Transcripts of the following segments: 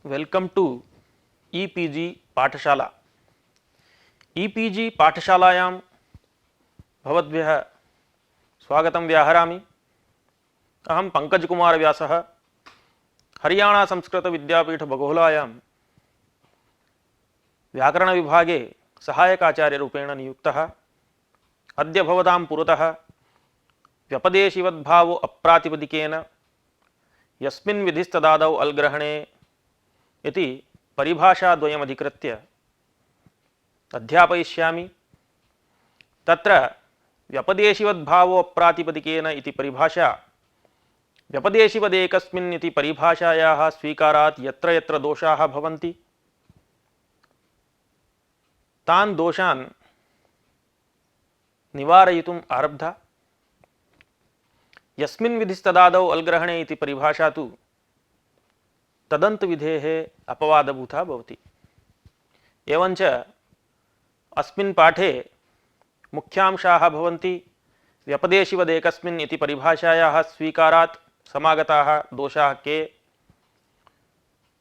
Welcome to e-PG पाठशाला। E-PG पाठशालायां भवद्भ्यः स्वागतं व्याहरामि। अहं पंकजकुमार व्यासः हरियाणा संस्कृत विद्यापीठ बगोलायां व्याकरण विभागे सहायकाचार्यरूपेण नियुक्तः। अद्य भवतां पुरतः व्यपदेशिवद्भावो अप्रातिपदिकेन यस्मिन् विधिस्तदादौ अल्ग्रहणे इति परिभाषाद्वयमधिकृत्य अध्यापयिष्यामि। तत्र व्यपदेशिवद्भावो अप्रातिपदिकेन इति परिभाषा व्यपदेशिवदेकस्मिन् इति परिभाषायाः स्वीकारात् यत्र यत्र दोषाः भवन्ति तान् दोषान् निवारयितुम् आरब्धा। यस्मिन् विधिस्तदादौ अल्ग्रहणे इति परिभाषा तु तदन्त विधेः अपवादभूता भवति। एवञ्च अस्मिन् पाठे मुख्यांशाः भवन्ति व्यपदेशिवदेकस्मिन् इति परिभाषायाः स्वीकारात् समागताः दोषाः के,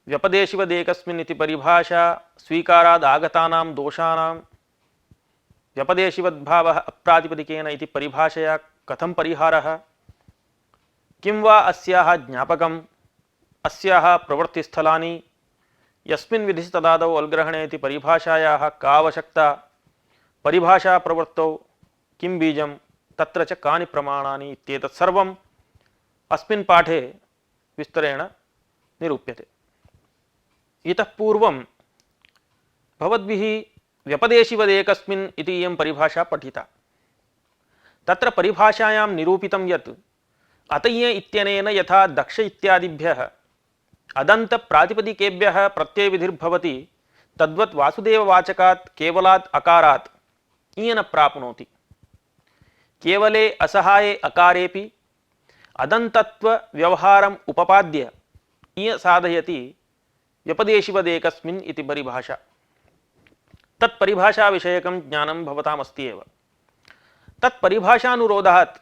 व्यपदेशिवदेकस्मिन् इति परिभाषा स्वीकारात् आगतानां दोषाणां व्यपदेशिवद्भावः अप्रातिपदिकेन इति परिभाषया कथं परिहारः, किं वा अस्याः ज्ञापकम्, अस्याः प्रवृत्तिस्थलानि, यस्मिन् विधिस्तदादौ अल्ग्रहणे इति परिभाषायाः का आवश्यकता, परिभाषा प्रवृत्तौ किं बीजं, तत्र च कानि प्रमाणानि इत्येतत् सर्वम् अस्मिन् पाठे विस्तरेण निरूप्यते। इतः पूर्वं भवद्भिः व्यपदेशिवदेकस्मिन् इति इयं परिभाषा पठिता। तत्र परिभाषायां निरूपितं यत् अतय्य इत्यनेन यथा दक्ष इत्यादिभ्यः अदन्त प्रातिपदिकेभ्यः प्रत्ययविधिर्भवति तद्वत् वासुदेववाचकात् केवलात् अकारात् इयं न प्राप्नोति। केवले असहाये अकारेपि अदन्तत्व व्यवहारम् उपपाद्य इयं साधयति व्यपदेशिवदेकस्मिन् इति परिभाषा। तत्परिभाषा विषयकं ज्ञानं भवतामस्ति एव। तत्परिभाषानुरोधात्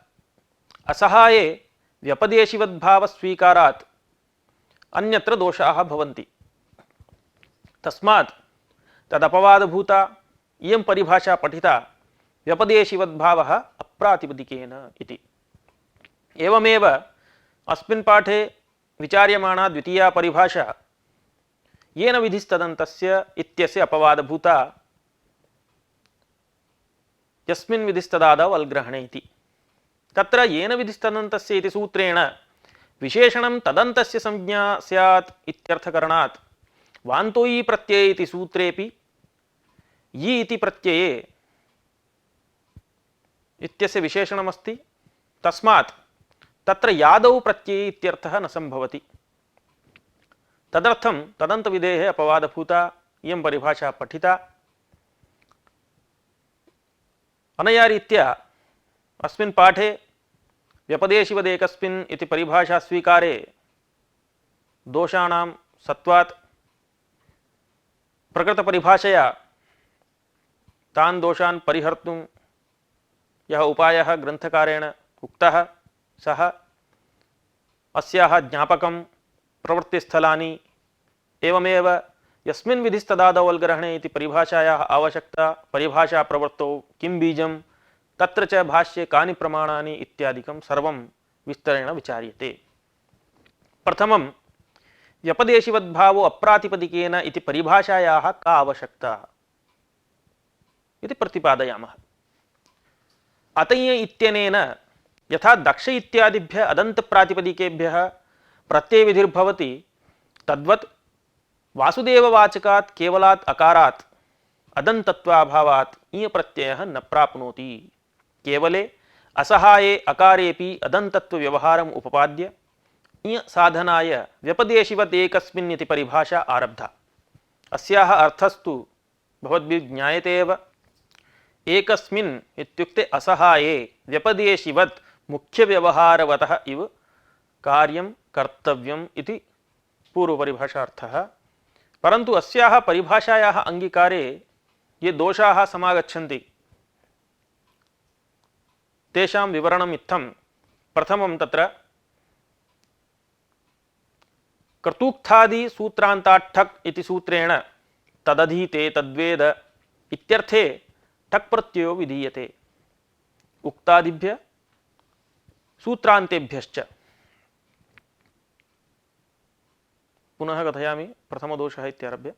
असहाये व्यपदेशिवद्भावस्वीकारात् अन्यत्र दोषाः भवन्ति। तस्मात् तदपवादभूता इयं परिभाषा पठिता व्यपदेशिवद्भावः अप्रातिपदिकेन इति। एवमेव अस्मिन् पाठे विचार्यमाणा द्वितीया परिभाषा येन विधिस्तदन्तस्य इत्यस्य अपवादभूता यस्मिन् विधिस्तदादौ अल्ग्रहणे इति। तत्र येन विधिस्तदन्तस्य इति सूत्रेण विशेषणं तदन्तस्य संज्ञा स्यात् इत्यर्थकरणात् वान्तोयी प्रत्यये इति सूत्रेपि यी इति प्रत्यये इत्यस्य विशेषणमस्ति। तस्मात् तत्र यादौ प्रत्यये इत्यर्थः न सम्भवति। तदर्थं तदन्तविधेः अपवादभूता इयं परिभाषा पठिता। अनया रीत्या अस्मिन् पाठे व्यपदेशिवदेकस्मिन् इति परिभाषा स्वीकारे दोषाणां सत्वात् प्रकृतपरिभाषया तान् दोषान् परिहर्तुं यः उपायः ग्रन्थकारेण उक्तः सः अस्याः ज्ञापकं प्रवृत्तिस्थलानि एवमेव यस्मिन् विधिस्तदादौ अल्ग्रहणे इति परिभाषायाः आवश्यकता, परिभाषा प्रवृत्तौ किं बीजं, तत्र च भाष्ये कानि प्रमाणानि इत्यादिकं सर्वं विस्तरेण विचार्यते। प्रथमं व्यपदेशिवद्भावो अप्रातिपदिकेन इति परिभाषायाः का आवश्यकता इति प्रतिपादयामः। अतय्य इत्यनेन यथा दक्ष इत्यादिभ्यः अदन्त प्रातिपदिकेभ्यः प्रत्ययविधिर्भवति तद्वत् वासुदेववाचकात् केवलात् अकारात् अदन्तत्वाभावात् इय प्रत्ययः न प्राप्नोति। केवले असहाये अकारेपि अदन्तत्व व्यवहारम् उपपाद्य इय साधनाय व्यपदेशिवत् एकस्मिन् इति परिभाषा आरब्धा। अस्याः अर्थस्तु भवद्भिः ज्ञायते एव। एकस्मिन् इत्युक्ते असहाये व्यपदेशिवत् मुख्यव्यवहारवतः इव कार्यं कर्तव्यम् इति पूर्वपरिभाषार्थः। परन्तु अस्याः परिभाषायाः अङ्गीकारे ये दोषाः समागच्छन्ति तेषां विवरणम् इत्थं। प्रथमं तत्र कर्तूक्थादि सूत्रान्तात् ठक् इति सूत्रेण तदधीते तद्वेद इत्यर्थे ठक् प्रत्ययो विधीयते। उक्तादिभ्य सूत्रान्तेभ्यश्च। पुनः कथयामि प्रथमदोषः इत्यारभ्य।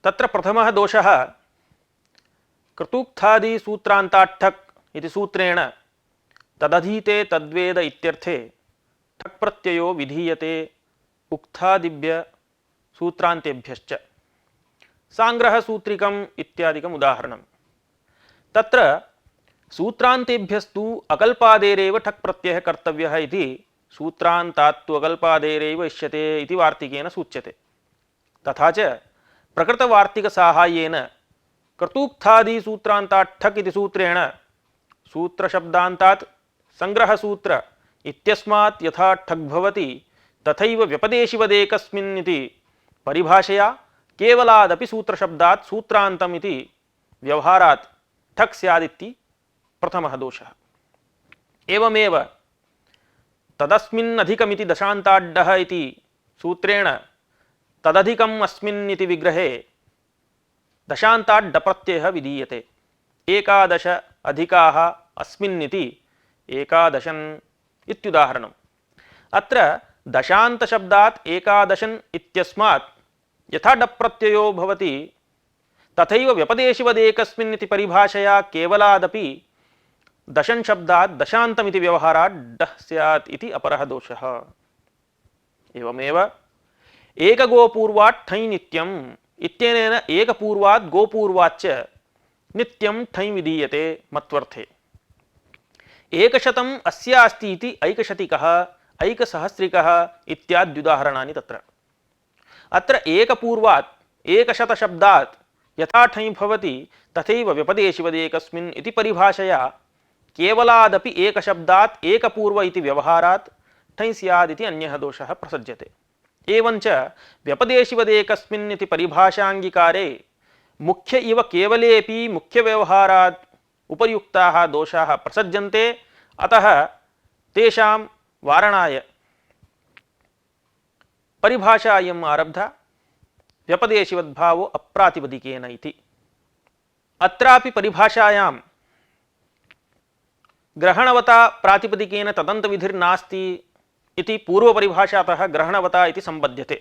तत्र प्रथमः दोषः कर्तूक्थादि सूत्रान्तात् ठक् इति सूत्रेण तदधीते तद्वेद इत्यर्थे ठक् प्रत्ययो विधीयते उक्तादिभ्य सूत्रान्तेभ्यश्च। सांग्रह सूत्रिकम् इत्यादिकम् उदाहरणम्। तत्र सूत्रान्तेभ्यस्तु अकल्पादेरेव ठक् प्रत्ययः कर्तव्यः इति सूत्रान्तात्तु अकल्पादेरेव इष्यते इति वार्तिकेन सूच्यते। तथा च प्रकृतवार्तिकसाहाय्येन कर्तूक्थादि सूत्रान्तात् ठक् इति सूत्रेण सूत्रशब्दान्तात् संग्रहसूत्र इत्यस्मात् यथा ठक् भवति तथैव व्यपदेशिवदेकस्मिन् इति परिभाषया केवलादपि सूत्रशब्दात् सूत्रान्तम् इति व्यवहारात् ठक् स्यादिति प्रथमः दोषः। एवमेव तदस्मिन् अधिकमिति दशान्ताड्डः इति सूत्रेण तदधिकम् अस्मिन् इति विग्रहे दशान्ताड् प्रत्ययः विधीयते। एकादश अधिकाः अस्मिन् इति एकादशन् इत्युदाहरणम्। अत्र दशान्तशब्दात् एकादशन् इत्यस्मात् यथा डप् प्रत्ययो भवति तथैव व्यपदेशिवदेकस्मिन् इति परिभाषया केवलादपि दशन् शब्दात् दशान्तमिति व्यवहारात् डः स्यात् इति अपरः दोषः। एवमेव एकगोपूर्वात् ठञ् नित्यम् इत्यनेन एकपूर्वात् गोपूर्वाच्च नित्यं ठञ् विधीयते मत्वर्थे। एकशतम् अस्य अस्ति इति ऐकशतिकः ऐकसहस्रिकः इत्याद्युदाहरणानि तत्र। अत्र एकपूर्वात् एकशतशब्दात् यथा ठञ् भवति तथैव व्यपदेशिवदेकस्मिन् इति परिभाषया केवलादपि एकशब्दात् एकपूर्व इति व्यवहारात् ठञ् स्यादिति अन्यः दोषः प्रसज्यते। एवञ्च व्यपदेशिवदेकस्मिन् इति परिभाषाङ्गीकारे मुख्य इव केवलेपि मुख्यव्यवहारात् उपर्युक्ताः दोषाः प्रसज्यन्ते। अतः तेषां वारणाय परिभाषा इयम् आरब्धा व्यपदेशिवद्भावो अप्रातिपदिकेन इति। अत्रापि परिभाषायां ग्रहणवता प्रातिपदिकेन तदन्तविधिर्नास्ति इति पूर्वपरिभाषातः ग्रहणवता इति सम्बध्यते।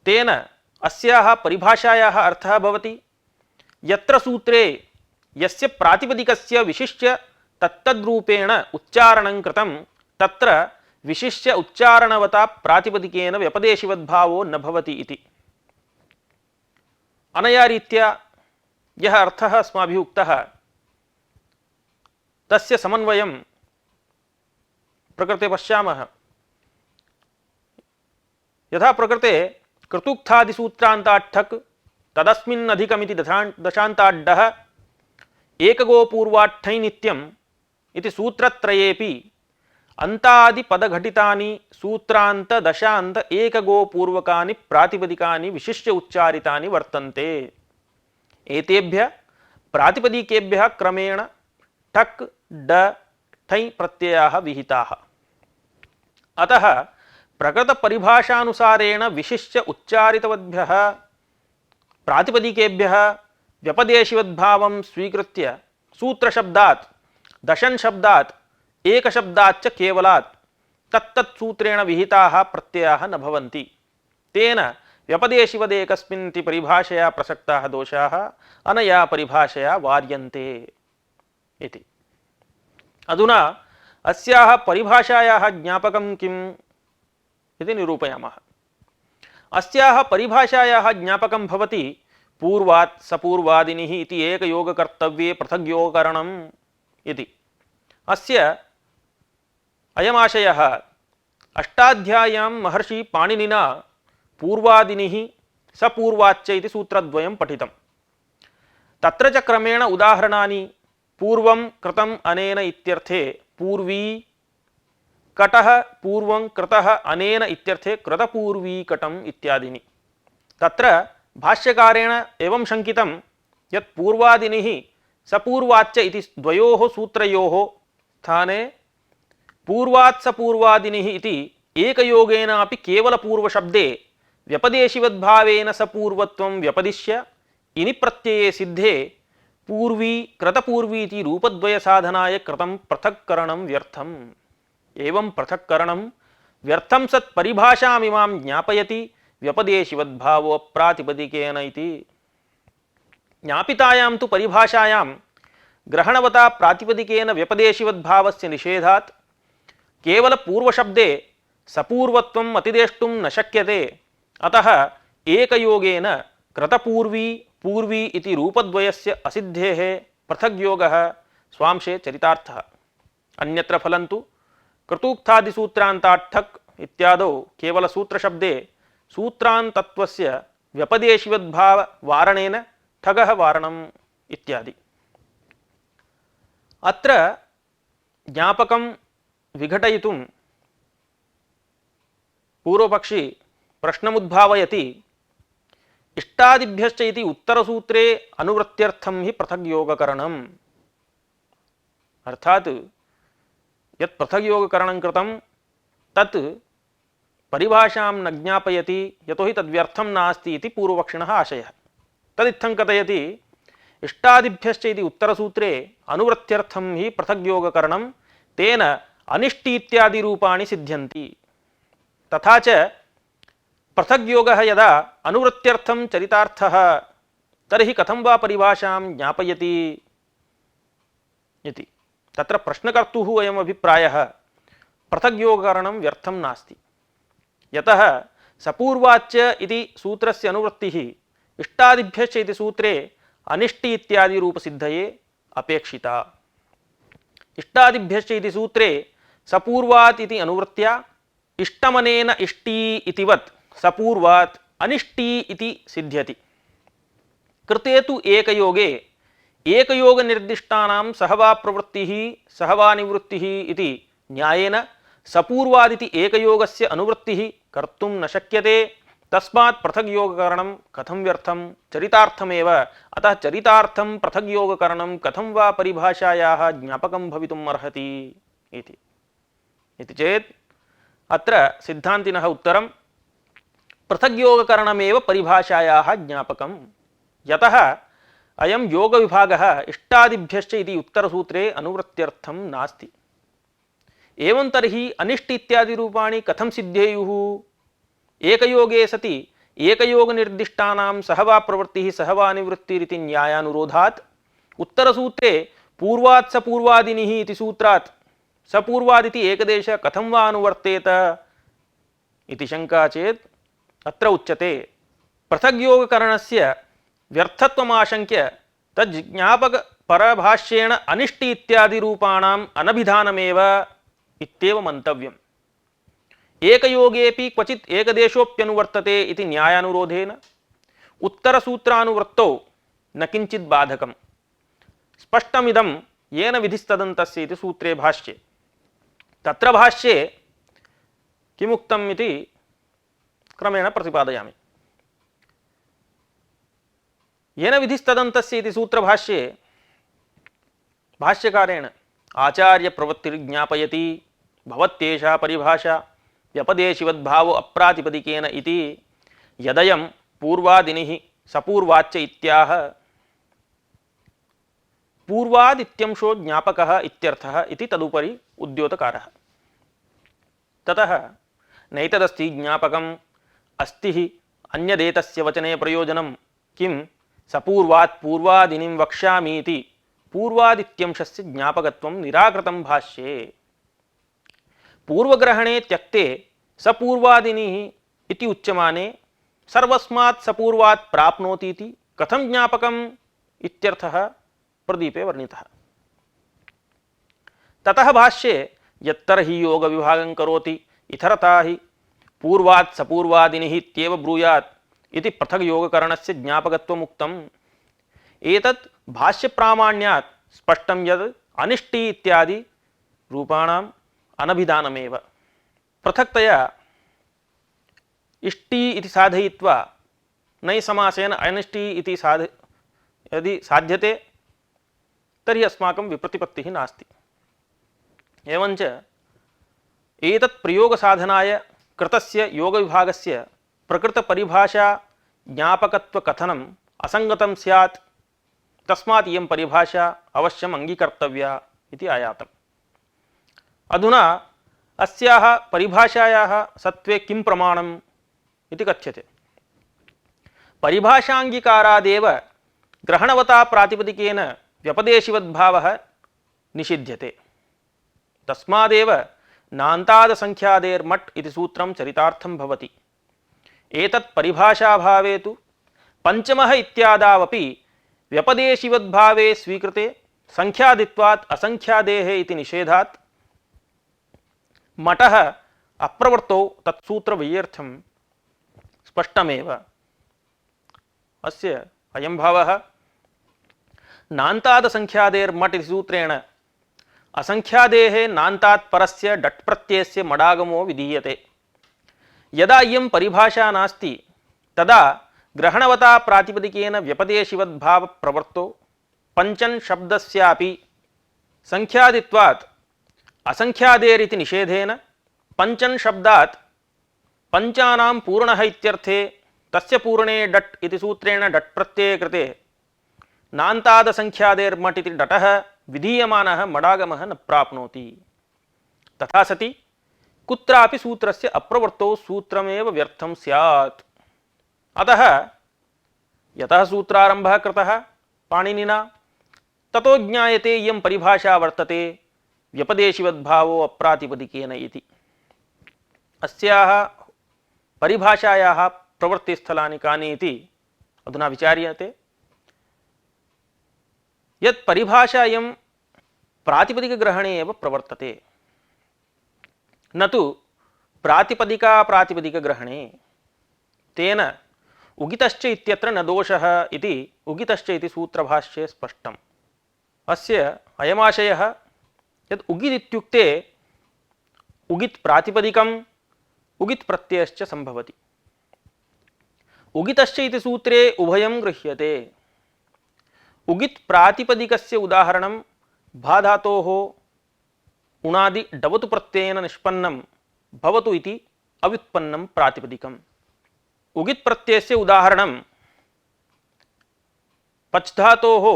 तेन अस्याः परिभाषायाः अर्थः भवति यत्र सूत्रे यस्य प्रातिपदिकस्य विशिष्य तत्तद्रूपेण उच्चारणं कृतं तत्र विशिष्य उच्चारणवता प्रातिपदिकेन व्यपदेशिवद्भावो न भवति इति। अनया रीत्या यः अर्थः अस्माभिः उक्तः तस्य समन्वयं प्रकृते पश्यामः। यथा प्रकृते कर्तूक्थादिसूत्रान्तात् ठक् तदस्मिन् अधिकमिति दशान्ताड्डः एकगोपूर्वात् ठञ् नित्यम् इति सूत्रत्रयेपि अन्तादिपदघटितानि सूत्रान्त दशान्त एकगोपूर्वकानि प्रातिपदिकानि विशिष्य उच्चारितानि वर्तन्ते। एतेभ्यः प्रातिपदिकेभ्यः क्रमेण ठक् ड ठञ् प्रत्ययाः विहिताः। अतः प्रकृतपरिभाषानुसारेण विशिष्य उच्चारितवद्भ्यः प्रातिपदिकेभ्यः व्यपदेशिवद्भावं स्वीकृत्य सूत्रशब्दात् दशन् शब्दात् एकशब्दाच्च केवलात् तत्तत्सूत्रेण विहिताः प्रत्ययाः न भवन्ति। तेन व्यपदेशिवदेकस्मिन् इति परिभाषया प्रसक्ताः दोषाः अनया परिभाषया वार्यन्ते इति। अधुना अस्याः परिभाषायाः ज्ञापकं किम् इति निरूपयामः। अस्याः परिभाषायाः ज्ञापकं भवति पूर्वात् सपूर्वादिनिः इति एकयोगकर्तव्ये पृथग्योगकरणम् इति। अस्य अयमाशयः अष्टाध्याय्यां महर्षि पाणिनिना पूर्वादिनिः सपूर्वाच्च इति सूत्रद्वयं पठितं। तत्र च क्रमेण उदाहरणानि पूर्वं कृतम् अनेन इत्यर्थे पूर्वी कटः पूर्वं कृतः अनेन इत्यर्थे कृतपूर्वीकटम् इत्यादीनि। तत्र भाष्यकारेण एवं शङ्कितं यत् पूर्वादिनिः सपूर्वाच्च इति द्वयोः सूत्रयोः स्थाने पूर्वात् स पूर्वादिनिः इति एकयोगेनापि केवलपूर्वशब्दे व्यपदेशिवद्भावेन स पूर्वत्वं व्यपदिश्य इनि प्रत्यये सिद्धे पूर्वी कृतपूर्वी इति रूपद्वयसाधनाय कृतं पृथक्करणं व्यर्थम्। एवं पृथक्करणं व्यर्थं सत् परिभाषामिमां ज्ञापयति व्यपदेशिवद्भावो प्रातिपदिकेन इति। ज्ञापितायां तु परिभाषायां ग्रहणवता प्रातिपदिकेन व्यपदेशिवद्भावस्य निषेधात् केवल पूर्वशब्दे सपूर्वत्वम् अतिदेष्टुं न शक्यते। अतः एकयोगेन कृतपूर्वी पूर्वी इति रूपद्वयस्य असिद्धेः पृथग्योगः स्वांशे चरितार्थः। अन्यत्र फलन्तु कृतूक्तादिसूत्रान्तात् ठक् इत्यादौ केवलसूत्रशब्दे सूत्रान्तत्वस्य व्यपदेशिवद्भाववारणेन ठगः वारणम् इत्यादि। अत्र ज्ञापकं विघटयितुं पूर्वपक्षी प्रश्नमुद्भावयति। इष्टादिभ्यश्च इति उत्तरसूत्रे अनुवृत्त्यर्थं हि पृथग्योगकरणम्। अर्थात् यत् पृथग्योगकरणं कृतं तत् परिभाषां न ज्ञापयति, यतोहि तद्व्यर्थं नास्ति इति पूर्वपक्षिणः आशयः। तदित्थं कथयति इष्टादिभ्यश्च इति उत्तरसूत्रे अनुवृत्त्यर्थं हि पृथग्योगकरणं तेन अनिष्टि इत्यादि रूपाणि सिद्ध्यन्ति। तथा च पृथग्योगः यदा अनुवृत्त्यर्थं चरितार्थः तर्हि कथं वा परिभाषां ज्ञापयति इति। तत्र प्रश्नकर्तुः अयम् अभिप्रायः पृथग्योगकरणं व्यर्थं नास्ति। यतः सपूर्वाच्च इति सूत्रस्य अनुवृत्तिः इष्टादिभ्यश्च इति सूत्रे अनिष्टि इत्यादि रूपसिद्धये अपेक्षिता। इष्टादिभ्यश्च इति सूत्रे सपूर्वात् इति अनुवृत्त्या इष्टमनेन इष्टि इतिवत् सपूर्वात् अनिष्टि इति सिद्ध्यति। कृते तु एकयोगे एकयोगनिर्दिष्टानां सहवा प्रवृत्तिः सहवा निवृत्तिः इति न्यायेन सपूर्वादिति एकयोगस्य अनुवृत्तिः कर्तुं न शक्यते। तस्मात् पृथग्योगकरणं कथं व्यर्थं चरितार्थमेव। अतः चरितार्थं पृथग्योगकरणं कथं वा परिभाषायाः ज्ञापकं भवितुम् अर्हति इति चेत् अत्र सिद्धान्तिनः उत्तरं पृथग्योगकरणमेव परिभाषायाः ज्ञापकं। यतः अयं योगविभागः इष्टादिभ्यश्च इति उत्तरसूत्रे अनुवृत्त्यर्थं नास्ति। एवं तर्हि अनिष्ट इत्यादि रूपाणि कथं सिद्धेयुः। एकयोगे सति एकयोगनिर्दिष्टानां सहवा प्रवृत्तिः सहवा निवृत्तिरिति न्यायानुरोधात् उत्तरसूत्रे पूर्वात् सपूर्वादिनिः इति सूत्रात् सपूर्वादिति एकदेश कथं वा अनुवर्तेत इति शंका चेत् अत्र उच्यते पृथग्योगकरणस्य व्यर्थत्वमाशंक्य तज्ज्ञापक परभाष्येण अनिष्टि इत्यादि रूपाणाम् अनभिधानमेव इत्येव मन्तव्यम्। एकयोगेपि क्वचित् एकदेशोऽप्यनुवर्तते इति न्यायानुरोधेन उत्तरसूत्रानुवृत्तौ न किञ्चित् बाधकम्। स्पष्टमिदं येन विधिस्तदन्तस्य इति सूत्रे भाष्ये। तत्र भाष्ये किमुक्तम् इति क्रमेण प्रतिपादयामि। येन विधिस्तदन्तस्य इति सूत्रभाष्ये भाष्यकारेण आचार्य प्रवृत्तिर्ज्ञापयति भवत्येषा परिभाषा व्यपदेशिवद्भावो अप्रातिपदिकेन इति यदयं पूर्वादिनिः सपूर्वाच्च इत्याह। पूर्वादित्यंशो ज्ञापकः इत्यर्थः इति तदुपरि उद्योतकारः। ततः नैतदस्ति ज्ञापकम् अस्ति हि अन्यदेतस्य वचने प्रयोजनं किं सपूर्वात् पूर्वादिनिं वक्ष्यामीति पूर्वादित्यंशस्य ज्ञापकत्वं निराकृतं भाष्ये। पूर्वग्रहणे त्यक्ते सपूर्वादिनिः इति उच्यमाने सर्वस्मात् सपूर्वात् प्राप्नोति इति कथं ज्ञापकम् इत्यर्थः प्रदीपे वर्णितः। ततः भाष्ये यत्तर्हि योग विभागं करोति इतरता हि पूर्वात् सपूर्वादिनिः इत्येव ब्रूयात् इति पृथग् योगकरणस्य ज्ञापकत्वम् उक्तम्। एतत् भाष्य प्रामाण्यात् स्पष्टं यद् अनिष्टि इत्यादि रूपाणाम् अनभिधानमेव। पृथक्तया इष्टि इति साधयित्वा नै समासेन अनिष्टि इति यदि साध्यते तर्हि अस्माकं विप्रतिपत्तिः नास्ति। एवञ्च एतत् प्रयोगसाधनाय कृतस्य योगविभागस्य प्रकृतपरिभाषा ज्ञापकत्वकथनम् असङ्गतं स्यात्, तस्मात् इयं परिभाषा अवश्यम् अङ्गीकर्तव्या इति आयातम्। अधुना अस्याः परिभाषायाः सत्त्वे किं प्रमाणम् इति कथ्यते। परिभाषाङ्गीकारादेव ग्रहणवता प्रातिपदिकेन व्यपदेशिवद्भावः निषिध्यते। तस्मादेव नान्तादसंख्यादेर्मट् इति सूत्रं चरितार्थं भवति। एतत् परिभाषाभावे तु पंचमः इत्यादावपि व्यपदेशिवद्भावे स्वीकृते संख्यादित्वात् असंख्यादेः इति निषेधात् मठः अप्रवृत्तौ तत्सूत्रवैयर्थ्यं स्पष्टमेव। अस्य अयं भावः नान्तादसंख्यादेर्मट् इति सूत्रेण असंख्यादेः नान्तात् परस्य डट् प्रत्ययस्य मडागमो विधीयते। यदा इयं परिभाषा नास्ति तदा ग्रहणवता प्रातिपदिकेन व्यपदेशिवद्भाव प्रवृत्तो पंचन् शब्दस्यापि संख्यादित्वात् असंख्यादेरिति निषेधेन पंचन् शब्दात् पंचानां पूर्णः इत्यर्थे तस्य पूर्णे डट् इति सूत्रेण डट् प्रत्यये कृते नान्तादसंख्यादेर्मट् इति डटः विधीयमानः मडागमः न प्राप्नोति। तथा सति कुत्रापि सूत्रस्य अप्रवृत्तौ सूत्रमेव व्यर्थं स्यात्। अतः यतः सूत्रारंभः कृतः पाणिनिना ततो ज्ञायते इयं परिभाषा वर्तते व्यपदेशिवद्भावो अप्रातिपदिकेन इति। अस्याः परिभाषायाः प्रवृत्तिस्थलानि कानि इति अधुना विचार्यते। यत् परिभाषा इयं प्रातिपदिकग्रहणे एव प्रवर्तते, न तु प्रातिपदिका प्रातिपदिकग्रहणे। तेन उगितश्च इत्यत्र न दोषः इति उगितश्च इति सूत्रभाष्ये स्पष्टम्। अस्य अयमाशयः यत् उगित् इत्युक्ते उगित् प्रातिपदिकम् उगित् प्रत्ययश्च सम्भवति। उगितश्च इति सूत्रे उभयं गृह्यते। उगित् प्रातिपदिकस्य उदाहरणं भाधातोः उणादि डवतु प्रत्ययेन निष्पन्नं भवतु इति अव्युत्पन्नं प्रातिपदिकम्। उगित् प्रत्ययस्य उदाहरणं पच् धातोः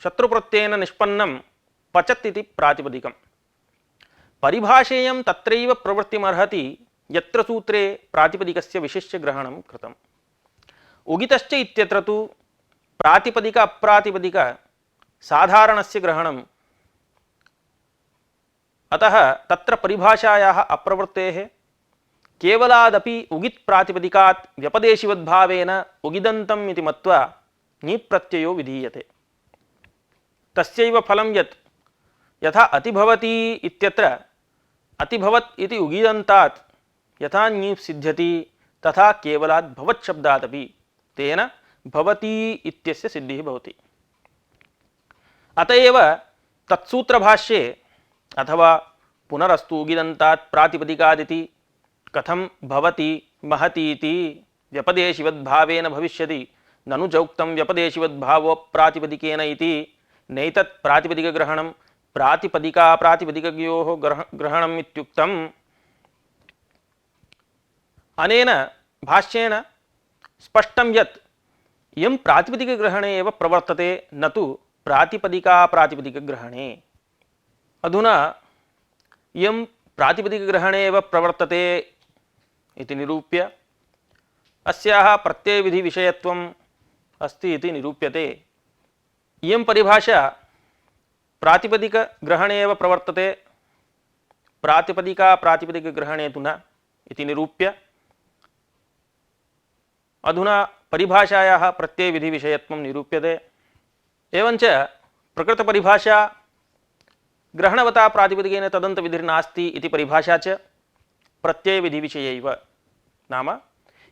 शत्रुप्रत्ययेन निष्पन्नं पचत् इति प्रातिपदिकम्। परिभाषेयं तत्रैव प्रवृत्तिमर्हति यत्र सूत्रे प्रातिपदिकस्य विशिष्य ग्रहणं कृतम्। उगितश्च इत्यत्र तु प्रातिपदिक अप्रातिपदिक साधारणस्य ग्रहणम्। अतः तत्र परिभाषायाः अप्रवृत्तेः केवलादपि उगित् प्रातिपदिकात् व्यपदेशिवद्भावेन उगिदन्तम् इति मत्वा नीप्रत्ययो विधीयते। तस्यैव फलं यत् यथा अतिभवति इत्यत्र अतिभवत् इति उगिदन्तात् यथा नीप् सिद्ध्यति तथा केवलात् भवत् शब्दादपि तेन भवति इत्यस्य सिद्धिः भवति। अतएव तत्सूत्रभाष्ये अथवा पुनरस्तु उगिदन्तात् प्रातिपदिकादिति कथं भवति महति इति व्यपदेशिवद्भावेन भविष्यति ननु चोक्तं व्यपदेशिवद्भावो प्रातिपदिकेन इति नैतत् प्रातिपदिकग्रहणं प्रातिपदिका प्रातिपदिकयोः ग्रहणम् इत्युक्तम्। अनेन भाष्येन स्पष्टं यत् इयं प्रातिपदिकग्रहणे एव प्रवर्तते न तु प्रातिपदिका प्रातिपदिकग्रहणे। अधुना इयं प्रातिपदिकग्रहणे एव प्रवर्तते इति निरूप्य अस्याः प्रत्ययविधिविषयत्वम् अस्ति इति निरूप्यते। इयं परिभाषा प्रातिपदिकग्रहणे एव प्रवर्तते, प्रातिपदिका प्रातिपदिकग्रहणे तु न इति निरूप्य अधुना परिभाषायाः प्रत्ययविधिविषयत्वं निरूप्यते। एवञ्च प्रकृतपरिभाषा ग्रहणवता प्रातिपदिकेन तदन्तविधिर्नास्ति इति परिभाषा च प्रत्ययविधिविषयैव, नाम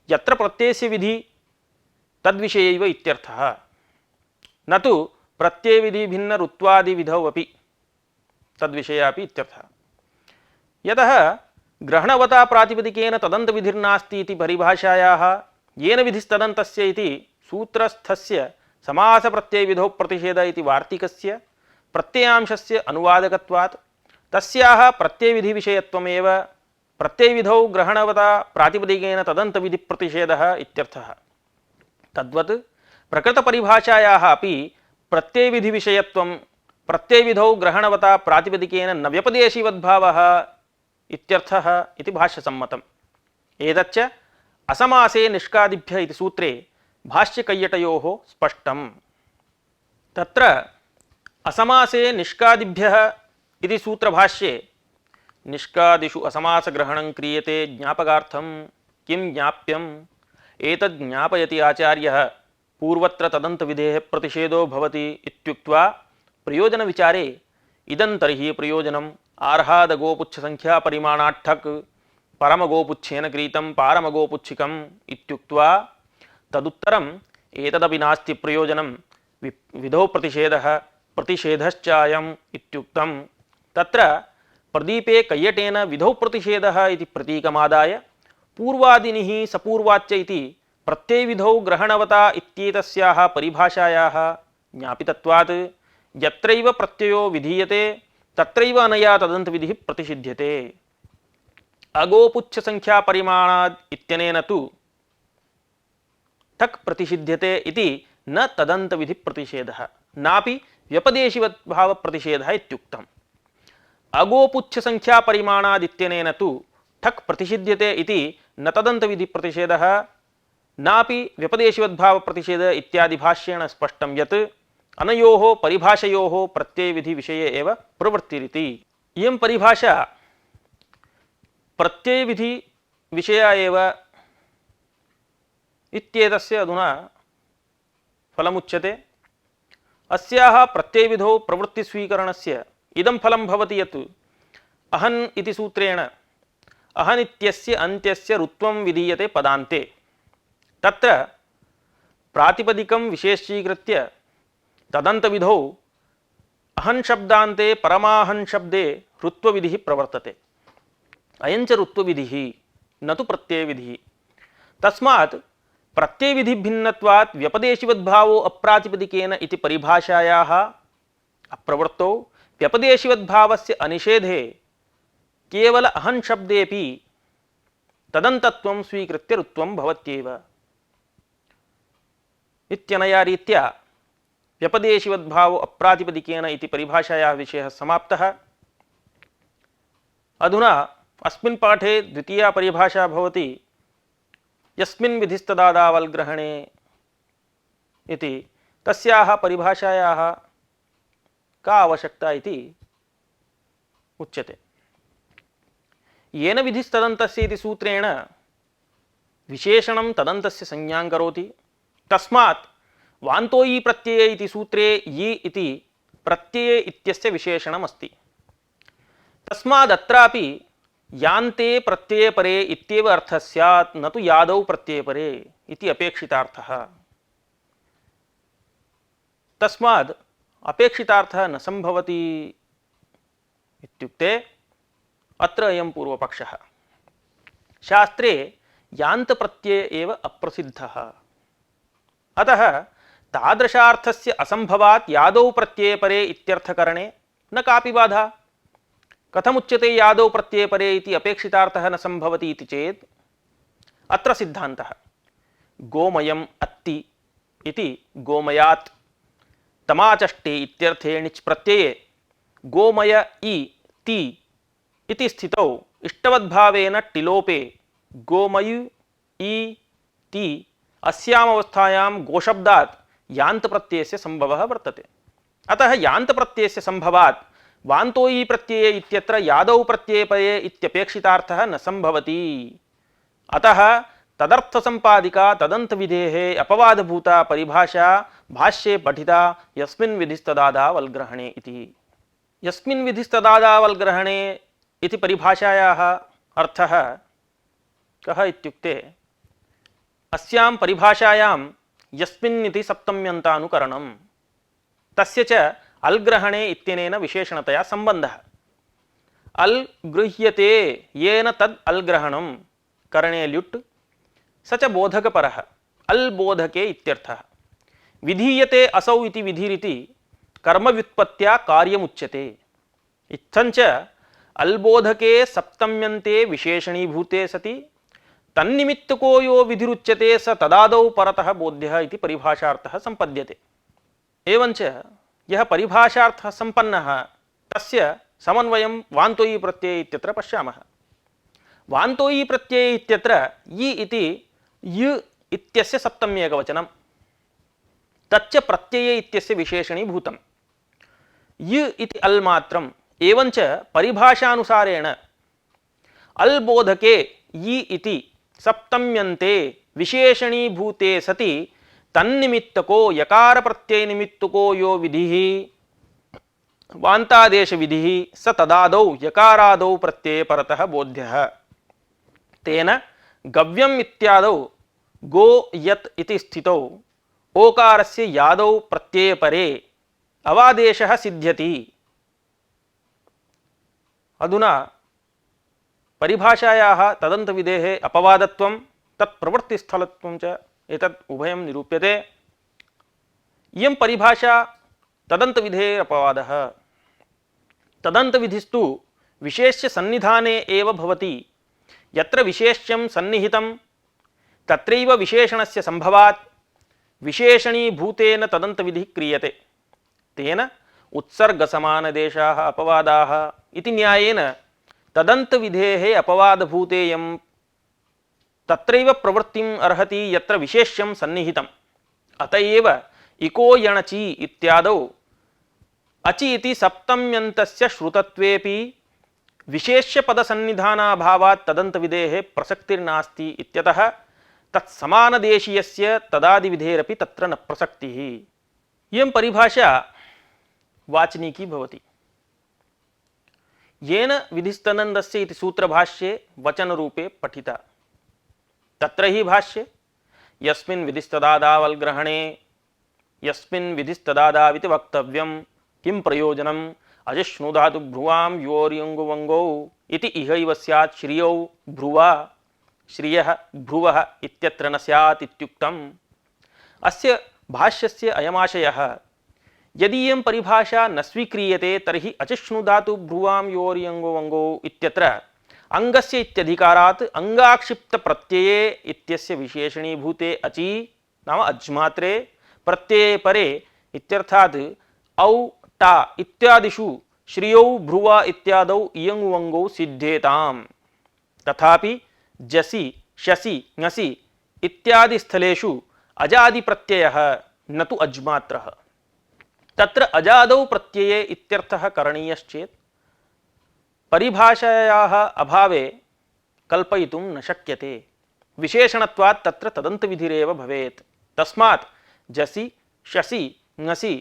यत्र प्रत्ययस्य विधि तद्विषयैव इत्यर्थः, न तु प्रत्ययविधिभिन्नऋत्वादिविधौ अपि तद्विषये अपि इत्यर्थः। यतः ग्रहणवता प्रातिपदिकेन तदन्तविधिर्नास्ति इति परिभाषायाः येन विधिस्तदन्तस्य इति सूत्रस्थस्य समासप्रत्ययविधौ प्रतिषेध इति वार्तिकस्य प्रत्ययांशस्य अनुवादकत्वात् तस्याः प्रत्ययविधिविषयत्वमेव प्रत्ययविधौ ग्रहणवता प्रातिपदिकेन तदन्तविधिप्रतिषेधः इत्यर्थः। तद्वत् प्रकृतपरिभाषायाः अपि प्रत्ययविधिविषयत्वं प्रत्ययविधौ ग्रहणवता प्रातिपदिकेन न व्यपदेशीवद्भावः इत्यर्थः इति भाष्यसम्मतम्। एतच्च असमासे निष्कादिभ्य इति सूत्रे भाष्यकय्यटयोः स्पष्टम्। तत्र असमासे निष्कादिभ्यः इति सूत्रभाष्ये निष्कादिषु असमासग्रहणं क्रियते ज्ञापकार्थं किं ज्ञाप्यम् एतद् ज्ञापयति आचार्यः पूर्वत्र तदन्तविधेः प्रतिषेधो भवति इत्युक्त्वा प्रयोजनविचारे इदं तर्हि प्रयोजनम् आर्हादगोपुच्छसङ्ख्यापरिमाणाट्ठक् परमगोपुच्छेन क्रीतं पारमगोपुच्छिकम् इत्युक्त्वा तदुत्तरम् एतदपि नास्ति प्रयोजनं विधौ प्रतिषेधः प्रतिषेधश्चायम् इत्युक्तं। तत्र प्रदीपे कय्यटेन विधौ प्रतिषेधः इति प्रतीकमादाय पूर्वादिनिः सपूर्वाच्च इति प्रत्ययविधौ ग्रहणवता इत्येतस्याः परिभाषायाः ज्ञापितत्वात् यत्रैव प्रत्ययो विधीयते तत्रैव अनया तदन्तविधिः प्रतिषिध्यते। अगोपुच्छसङ्ख्यापरिमाणाद् इत्यनेन तु ठक् प्रतिषिध्यते इति न तदन्तविधिप्रतिषेधः नापि व्यपदेशिवद्भावप्रतिषेधः इत्युक्तम्। अगोपुच्छसङ्ख्यापरिमाणादित्यनेन तु ठक् प्रतिषिध्यते इति न तदन्तविधिप्रतिषेधः नापि व्यपदेशिवद्भावप्रतिषेधः इत्यादि भाष्येण स्पष्टं यत् अनयोः परिभाषयोः प्रत्ययविधिविषये एव प्रवृत्तिरिति। इयं परिभाषा प्रत्ययविधिविषया एव इत्येतस्य अधुना फलमुच्यते। अस्याः प्रत्ययविधौ प्रवृत्तिस्वीकरणस्य इदं फलं भवति यत् अहन् इति सूत्रेण अहन् इत्यस्य अन्त्यस्य ऋत्वं विधीयते पदान्ते। तत्र प्रातिपदिकं विशेषीकृत्य तदन्तविधौ अहन् शब्दान्ते परमाहन् शब्दे ऋत्वविधिः प्रवर्तते। अयञ्च ऋत्वविधिः न तु प्रत्ययविधिः। तस्मात् प्रत्ययविधिभिन्नत्वात् व्यपदेशिवद्भावो अप्रातिपदिकेन इति परिभाषायाः अप्रवृत्तौ व्यपदेशिवद्भावस्य अनिषेधे केवल अहन् शब्देपि तदन्तत्वं स्वीकृत्य ऋत्वं भवत्येव इत्यनया रीत्या व्यपदेशिवद्भावो अप्रातिपदिकेन इति परिभाषायाः विषयः समाप्तः। अधुना अस्मिन् पाठे द्वितीया परिभाषा भवति यस्मिन् विधिस्तदादावल्ग्रहणे इति। तस्याः परिभाषायाः का आवश्यकता इति उच्यते। येन विधिस्तदन्तस्य इति सूत्रेण विशेषणं तदन्तस्य संज्ञां करोति। तस्मात् वान्तोयी प्रत्यये इति सूत्रे यी इति प्रत्यये इत्यस्य विशेषणमस्ति। तस्मादत्रापि यान्ते प्रत्यये परे इत्येव अर्थः स्यात् न तु यादौ प्रत्यये परे इति अपेक्षितार्थः। तस्माद् अपेक्षितार्थः न संभवति इत्युक्ते अत्र अयं पूर्वपक्षः। शास्त्रे यान्त प्रत्यय एव अप्रसिद्धः। अतः तादृशार्थस्य असंभवात् यादौ प्रत्यये परे इत्यर्थकरणे न कापि बाधा। कथमुच्यते यादौ प्रत्यये परे इति अपेक्षितार्थः न संभवति इति चेत् अत्र सिद्धान्तः गोमयम् अत्ति इति गोमयात् तमाचष्टे इत्यर्थे णिच् प्रत्यये गोमय इ ति इति स्थितौ इष्टवद्भावेन टिलोपे गोमयु इ ति अस्यामवस्थायां गोशब्दात् यान्त प्रत्ययस्य संभवः वर्तते। अतः यान्त प्रत्ययस्य संभवात् वान्तोयी प्रत्यये इत्यत्र यादौ प्रत्यये परे इत्यपेक्षितार्थः न संभवति। अतः तदर्थसंपादिका तदन्तविधेः अपवादभूता परिभाषा भाष्ये पठिता यस्मिन् विधिस्तदादावल्ग्रहणे इति। यस्मिन् विधिस्तदादावल्ग्रहणे इति परिभाषायाः अर्थः कः इत्युक्ते अस्यां परिभाषायां यस्मिन् इति सप्तम्यन्तानुकरणं तस्य च अल्ग्रहणे इत्यनेन विशेषणतया संबंधः। अल् गृह्यते येन तद् अल्ग्रहणं करणे ल्युट् स च बोधकपरः अल् बोधके इत्यर्थः। विधीयते असौ इति विधिरिति कर्मव्युत्पत्त्या कार्यमुच्यते। इत्थञ्च अल्बोधके सप्तम्यन्ते विशेषणीभूते सति तन्निमित्तको यो विधिरुच्यते स तदादौ परतः बोध्यः इति परिभाषार्थः संपद्यते। एवञ्च यः परिभाषार्थः संपन्नः तस्य समन्वयं वान्तोयि प्रत्यय इत्यत्र पश्यामः। वान्तोयि प्रत्यय इत्यत्र यि इति य इत्यस्य सप्तमी एकवचनं, तच्च प्रत्यय इत्यस्य विशेषणीभूतम्। य इति अल् मात्रम्। एवञ्च परिभाषानुसारेण अल्बोधके यि इति सप्तम्यन्ते विशेषणीभूते सति तन्निमित्तको यकार प्रत्यय निमित्तको यो विधिः वान्तादेश विधिः स तदादौ यकारादौ प्रत्यय परतः बोध्यः। तेन गव्यम् इत्यादौ गो यत् इति स्थितौ ओकारस्य यादौ प्रत्यय परे अवादेशः सिद्ध्यति। अधुना परिभाषायाः तदन्तविधेः अपवादत्वं तत्प्रवृत्तिस्थलत्वं च एतत् उभयं निरूप्यते। इयं परिभाषा तदन्तविधेः अपवादः। तदन्तविधिस्तु विशेष्य सन्निधाने एव भवति। यत्र विशेष्यं सन्निहितं तत्रैव विशेषणस्य संभवात् विशेषणीभूतेन तदन्तविधिः क्रियते। तेन उत्सर्गसमानदेशाः अपवादाः इति न्यायेन तदन्तविधेः अपवादभूतेयं तत्रैव प्रवृत्तिम् अर्हति यत्र विशेष्यं सन्निहितम्। अतएव इको यणचि इत्यादौ अचि इति सप्तम्यन्तस्य श्रुतत्वेपि विशेष्यपदसन्निधानाभावात् तदन्तविधेः प्रसक्तिर्नास्ति इत्यतः तत्समानदेशीयस्य तदादिविधेरपि तत्र न प्रसक्तिः। इयं परिभाषा वाचनिकी भवति। येन विधिस्तदन्तस्य इति सूत्रभाष्ये वचनरूपे पठिता। तत्र हि भाष्ये यस्मिन् विधिस्तदादावल्ग्रहणे यस्मिन् विधिस्तदादाविति वक्तव्यं किं प्रयोजनम् अजिष्णुधातु भ्रुवां योर्यङ्गुवङ्गौ इति इहैव स्यात् श्रियौ भ्रुवा श्रियः भ्रुवः इत्यत्र न स्यात् इत्युक्तम्। अस्य भाष्यस्य अयमाशयः यदि इयं परिभाषा न स्वीक्रियते तर्हि अचिष्णुधातु भ्रुवां योर्यङ्गुवङ्गौ इत्यत्र अंगस्य इत्यधिकारात् अंगाक्षिप्त प्रत्यये इत्यस्य विशेषणीभूते अचि नाम अज्मात्रे प्रत्यये परे इत्यर्थात् औ टा इत्यादिषु श्रियौ भ्रुवा इत्यादौ इयङ्गुवङ्गौ सिद्धेताम्। तथापि जसि शसि ङसि इत्यादि स्थलेषु अजादि प्रत्ययः न तु अज्मात्रः। तत्र अजादौ प्रत्यये इत्यर्थः करणीयश्चेत् परिभाषायाः अभावे कल्पयितुं न शक्यते। विशेषणत्वात् तत्र तदन्तविधिरेव भवेत्। तस्मात् जसि शसि ङसि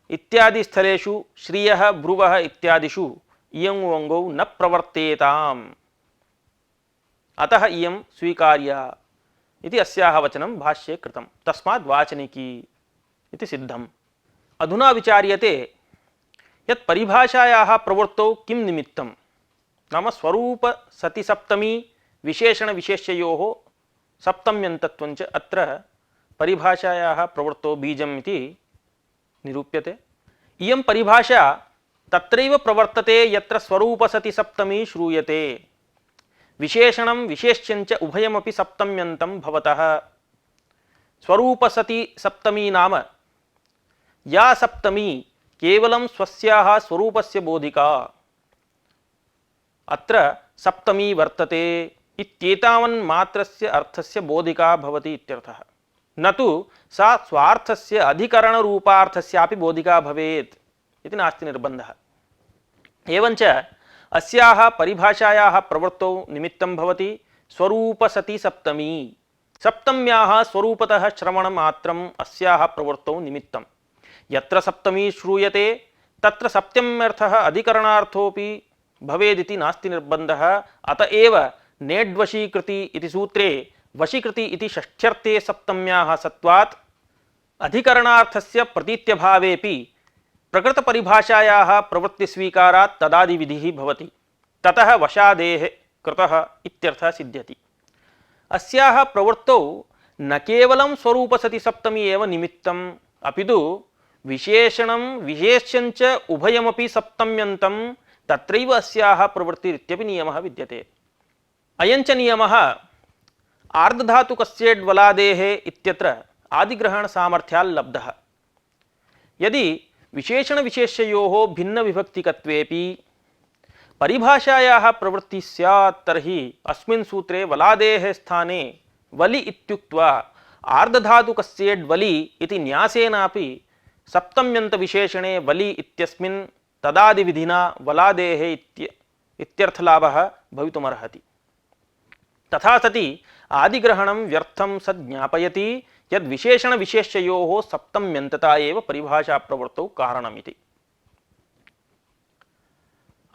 इत्यादि स्थलेषु श्रियः भ्रुवः इत्यादिषु इयङ्गुवङ्गौ न प्रवर्तेताम्। अतः इयं स्वीकार्या इति अस्याः वचनं भाष्ये कृतं। तस्मात् वाचनिकी इति सिद्धम्। अधुना विचार्यते यत् परिभाषायाः प्रवृत्तौ किं निमित्तं नाम स्वरूप सति सप्तमी विशेषण विशेष्ययोः सप्तम्यन्तत्वञ्च अत्र परिभाषायाः प्रवृत्तौ बीजम् इति निरूप्यते। इयं परिभाषा तत्रैव प्रवर्तते यत्र स्वरूप सति सप्तमी श्रूयते। विशेषणं विशेष्यञ्च उभयमपि सप्तम्यन्तं भवतः। स्वरूप सति सप्तमी नाम या सप्तमी केवलं स्वस्याः स्वरूपस्य बोधिका अत्र सप्तमी वर्तते इत्येतावन्मात्रस्य अर्थस्य बोधिका भवति इत्यर्थः। न तु सा स्वार्थस्य अधिकरणरूपार्थस्यापि बोधिका भवेत् इति नास्ति निर्बन्धः। एवञ्च अस्याः परिभाषायाः प्रवृत्तौ निमित्तं भवति स्वरूपसति सप्तमी। सप्तम्याः स्वरूपतः श्रवणमात्रम् अस्याः प्रवृत्तौ निमित्तं। यत्र सप्तमी श्रूयते तत्र सप्तम्यर्थः अधिकरणार्थोऽपि भवेदिति नास्ति निर्बन्धः। अतएव नेड्वशीकृति इति सूत्रे वशीकृति इति षष्ठ्यर्थे सप्तम्याः सत्वात् अधिकरणार्थस्य प्रतीत्यभावेपि प्रकृतपरिभाषायाः प्रवृत्तिस्वीकारात् तदादिविधिः भवति। ततः वशादेः कृतः इत्यर्थः सिद्ध्यति। अस्याः प्रवृत्तौ न केवलं स्वरूपसति सप्तमी एव निमित्तम् अपितु विशेषणं विशेष्यञ्च उभयमपि सप्तम्यन्तं तत्रैव अस्याः प्रवृत्तिरित्यपि नियमः विद्यते। अयञ्च नियमः आर्धधातुकस्येड्वलादेः इत्यत्र आदिग्रहणसामर्थ्याल्लब्धः। यदि विशेषणविशेष्ययोः भिन्नविभक्तिकत्वेपि परिभाषायाः प्रवृत्तिः स्यात् तर्हि अस्मिन् सूत्रे वलादेः स्थाने वलि इत्युक्त्वा आर्धधातुकस्येड्वलि इति न्यासेनापि सप्तम्यन्तविशेषणे वलि इत्यस्मिन् तदादिविधिना वलादेः इत्यर्थलाभः भवितुमर्हति। तथा सति आदिग्रहणं व्यर्थं सद् ज्ञापयति यद् विशेषणविशेष्ययोः सप्तम्यन्तता एव परिभाषाप्रवृत्तौ कारणमिति।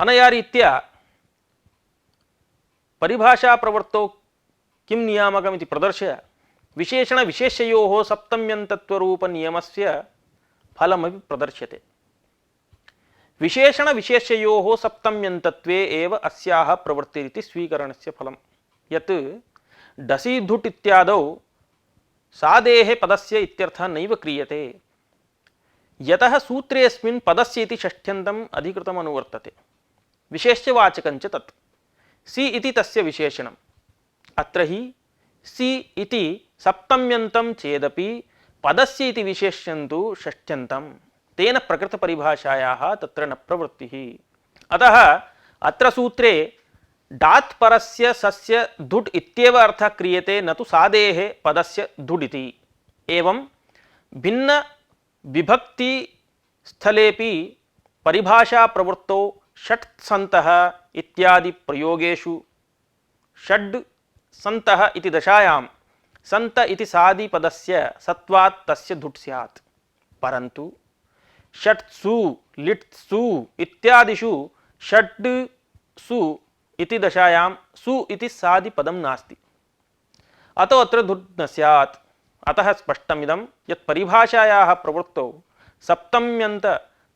अनया रीत्या परिभाषाप्रवृत्तौ किं नियामकमिति प्रदर्श्य विशेषणविशेष्ययोः सप्तम्यन्तत्वरूपनियमस्य फलमपि प्रदर्श्यते। विशेषणविशेष्ययोः सप्तम्यन्तत्वे एव अस्याः प्रवृत्तिरिति स्वीकरणस्य फलं यत् डसि धुट् इत्यादौ सादेः पदस्य इत्यर्थः नैव क्रियते, यतः सूत्रेऽस्मिन् पदस्य इति षष्ठ्यन्तम् अधिकृतम् अनुवर्तते। विशेष्यवाचकञ्च तत् सि इति तस्य विशेषणम्। अत्र हि सि इति सप्तम्यन्तं चेदपि पदस्य इति विशेष्यं तु षष्ठ्यन्तं, तेन प्रकृतपरिभाषायाः तत्र न प्रवृत्तिः। अतः अत्र सूत्रे डात् परस्य सस्य धुट् इत्येव अर्थः क्रियते, न तु सादेः पदस्य धुट् इति। एवं भिन्न विभक्ति स्थलेपि परिभाषा प्रवृत्तौ षट् सन्तः इत्यादि प्रयोगेषु षड् सन्तः इति दशायां सन्त इति सादि पदस्य सत्वात् तस्य धुट् स्यात्, परन्तु षट्सु लिट्सु इत्यादिषु षड् सु इति दशायां सु इति सादि पदं नास्ति, अतो अत्र धुट् न स्यात्। अतः स्पष्टमिदं यत् परिभाषायाः प्रवृत्तौ सप्तम्यन्त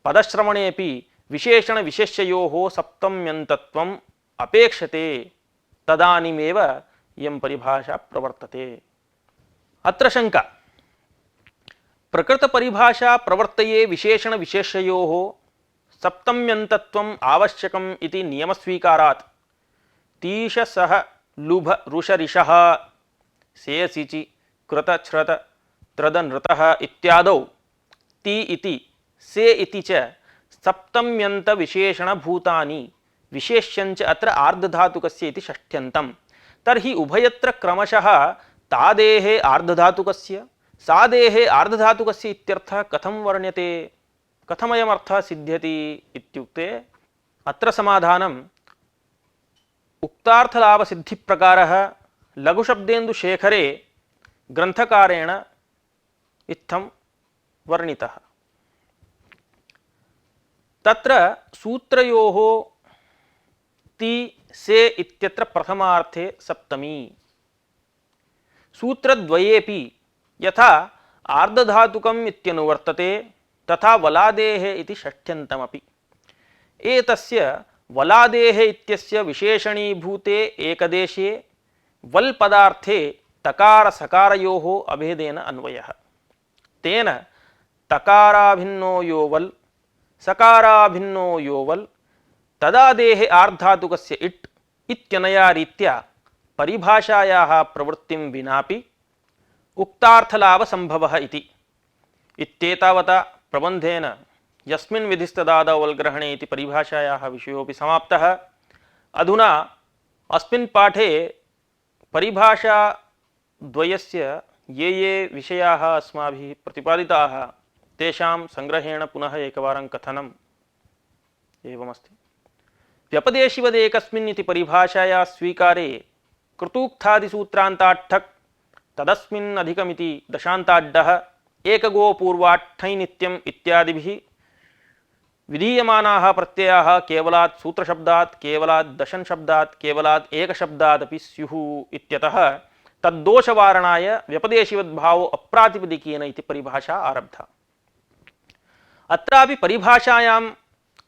पदश्रवणेऽपि विशेषणविशेष्ययोः सप्तम्यन्तत्वम् अपेक्षते, तदानीमेव इयं परिभाषा प्रवर्तते। अत्र शङ्का, प्रकृतपरिभाषा प्रवर्तये विशेषणविशेष्ययोः सप्तम्यन्तत्वम् आवश्यकम् इति नियमस्वीकारात् तीशसः लुभ ऋषरिषः सेयसिचि कृत छ्रत त्रद नृतः इत्यादौ ति इति से इति च सप्तम्यन्तविशेषणभूतानि विशेष्यञ्च अत्र आर्धधातुकस्य इति षष्ठ्यन्तं। तर्हि उभयत्र क्रमशः तादेः आर्धधातुकस्य सादेः आर्धधातुकस्य इत्यर्थः कथं वर्ण्यते, कथमयमर्थः सिद्ध्यति इत्युक्ते अत्र समाधानम् उक्तार्थलाभसिद्धिप्रकारः लघुशब्देन्दुशेखरे ग्रन्थकारेण इत्थं वर्णितः। तत्र सूत्रयोः ति से इत्यत्र प्रथमार्थे सप्तमी, सूत्रद्वयेपि यथा आर्धधातुकम् इत्यनुवर्तते तथा वलादेः इति षष्ठ्यन्तमपि। एतस्य वलादेः इत्यस्य विशेषणीभूते एकदेशे वल् पदार्थे तकारसकारयोः अभेदेन अन्वयः। तेन तकाराभिन्नो यो वल् सकाराभिन्नो यो वल् तदादेः आर्धातुकस्य इट् इत्यनया रीत्या परिभाषायाः प्रवृत्तिं विनापि उक्तार्थलाभसम्भवः इति। इत्येतावता प्रबन्धेन यस्मिन् विधिस्तदादौ वल्ग्रहणे इति परिभाषायाः विषयोऽपि समाप्तः। अधुना अस्मिन् पाठे परिभाषाद्वयस्य ये विषयाः अस्माभिः प्रतिपादिताः तेषां संग्रहेण पुनः एकवारं कथनम् एवमस्ति। व्यपदेशिवदेकस्मिन् इति परिभाषाया स्वीकारे कृतूक्तादिसूत्रान्ताट्ठक् तदस्मिन् अधिकमिति दशान्ताड्डः एकगो पूर्वाट्ठै नित्यम् इत्यादिभिः विधीयमानाः प्रत्ययाः केवलात् सूत्रशब्दात् केवलात् दशन शब्दात् केवलात् एकशब्दात् अपि स्युः इत्यतः तद्दोषवारणाय व्यपदेशिवद्भावो अप्रातिपदिकेन इति परिभाषा आरब्धा। अत्रापि परिभाषायां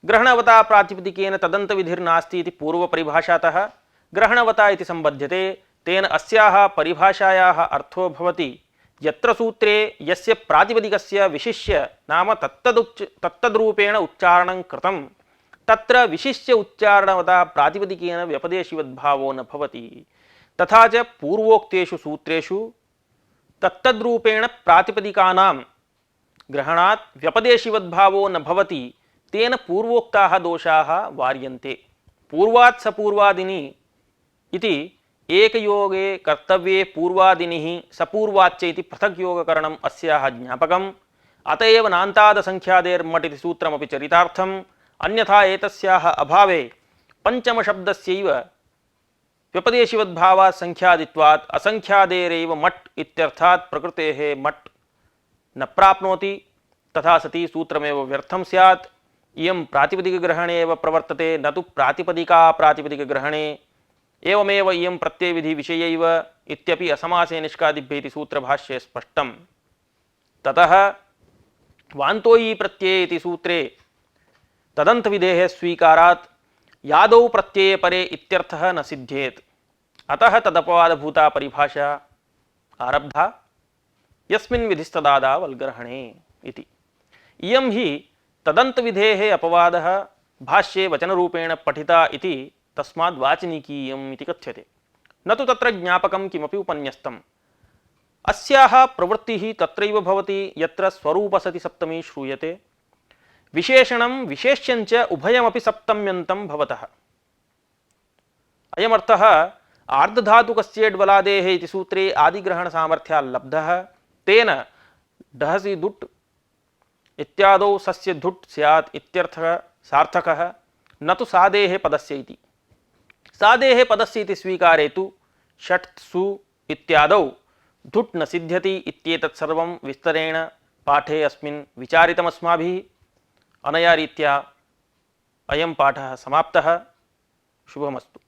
ग्रहणवता प्रातिपदिकेन तदन्तविधिर्नास्ति इति पूर्वपरिभाषातः ग्रहणवता इति सम्बध्यते। तेन अस्याः परिभाषायाः अर्थो भवति यत्र सूत्रे यस्य प्रातिपदिकस्य विशिष्य नाम तत्तद्रूपेण उच्चारणं कृतं तत्र विशिष्य उच्चारणवता प्रातिपदिकेन व्यपदेशिवद्भावो न भवति। तथा च पूर्वोक्तेषु सूत्रेषु तत्तद्रूपेण प्रातिपदिकानां ग्रहणात् व्यपदेशिवद्भावो न भवति, तेन पूर्वोक्ताः दोषाः वार्यन्ते। पूर्वात् सपूर्वादिनि इति एकयोगे कर्तव्ये पूर्वादिनिः सपूर्वाच्च इति पृथक् योगकरणम् अस्याः ज्ञापकम्। अत एव नान्तादसंख्यादेर्मट् इति सूत्रमपि चरितार्थम्। अन्यथा एतस्याः अभावे पञ्चमशब्दस्यैव व्यपदेशिवद्भावात् संख्यादित्वात् असंख्यादेरेव मट् इत्यर्थात् प्रकृतेः मट् न प्राप्नोति। तथा सति सूत्रमेव व्यर्थं स्यात्। इयं प्रातिपदिकग्रहणे एव प्रवर्तते, न तु प्रातिपदिका प्रातिपदिकग्रहणे। एवमेव इयं प्रत्ययविधि विषयैव इत्यपि असमासे निष्कादिभ्य इति सूत्रभाष्ये स्पष्टम्। ततः वान्तोयी प्रत्यये इति सूत्रे तदन्तविधेः स्वीकारात् यादौ प्रत्यये परे इत्यर्थः न सिद्ध्येत्। अतः तदपवादभूता परिभाषा आरब्धा यस्मिन् विधिस्तदादा वल्ग्रहणे इति। इयं हि तदन्तविधेः अपवादः भाष्ये वचनरूपेण पठिता इति तस्माद् वाचनिकीयम् इति कथ्यते, न तु तत्र ज्ञापकं किमपि उपन्यस्तम्। अस्याः प्रवृत्तिः तत्रैव भवति यत्र स्वरूपसति सप्तमी श्रूयते, विशेषणं विशेष्यञ्च उभयमपि सप्तम्यन्तं भवतः। अयमर्थः आर्धधातुकस्येड्वलादेः इति सूत्रे आदिग्रहणसामर्थ्याल्लब्धः। तेन डहसि दुट् इत्यादौ सस्य धुट् स्यात् इत्यर्थः सार्थकः, न तु सादेः पदस्य इति। सादेः पदस्य इति स्वीकारे तु षट् सु इत्यादौ धुट् न सिद्ध्यति इत्येतत् सर्वं विस्तरेण पाठे अस्मिन् विचारितमस्माभिः। अनया रीत्या अयं पाठः समाप्तः। शुभमस्तु।